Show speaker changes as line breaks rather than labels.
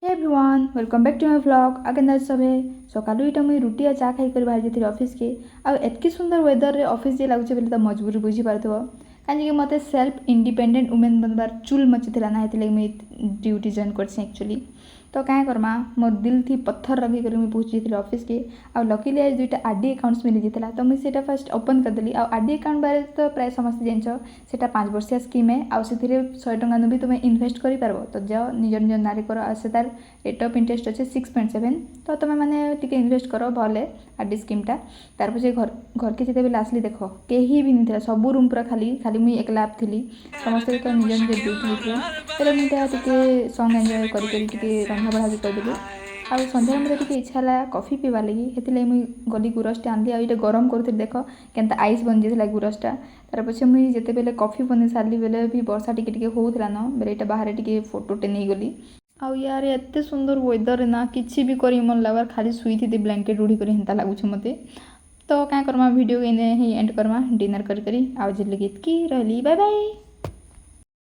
Hey everyone welcome back to my vlog आगे सबे सकालू इटा मुई रुटी और चा खाई कर बाहर जाती ऑफिस के आ एतकी सुंदर वेदर रे ऑफिस जे लागुचे बोले तो मजबूरी बुझी पारथो काहे मते सेल्फ इंडिपेंडेंट वुमेन बनबार चुल मचीला ना हेतले मुई ड्यूटी जॉइन करछि एक्चुअली तो क्या करमा मोर दिल थी पत्थर रखी कर मुझे पहुँची थी ऑफिस के आ लकीली आज दुईटा आरडी अकाउंट्स मिली जाता तो मुझे सेटा फर्स्ट ओपन करदेली आरडी अकाउंट बारे तो प्राय समस्त जानछ सेटा 5 वर्षिया स्कीम है आउ से 100 टंका भी तुम इनवेस्ट कर पार तो जाओ निज निज नारी कर से तार रेट ऑफ इंटरेस्ट अच्छे 6.7 तो तुम मैंने इनवेस्ट कर भले आरडी स्कीमटा तार पछे घर के जिते आसली देख कहीं भी नहीं सब रूम पूरा खाली खाली मुझे एकला थी समस्त तो निज निज ड्यूटी होता मुझे सॉन्ग एंजॉय करके रंधा बढ़ा भी करदेली आउ सन्ध्या मतलब इच्छा है कॉफी पीवा लगी से मुझे गली गुरसटा आनली आईटे गरम करूँ देख के आइस बन जाता गुरसटा तार पछे मुझे जिते बेले कॉफी बन सारी बेले भी वर्षा टिके होता न बेले यहाँ बाहर टे फोटोटे नहीं गली आउ यार एत सुंदर वेदर ना किसी भी कर मन लगे खाली शुई थी ब्लैंकेट उड़ी कर हेन्ता लगुच मत तो क्या Karma video he and Karma dinner करी आज लगे इतकी रही बाय बाय।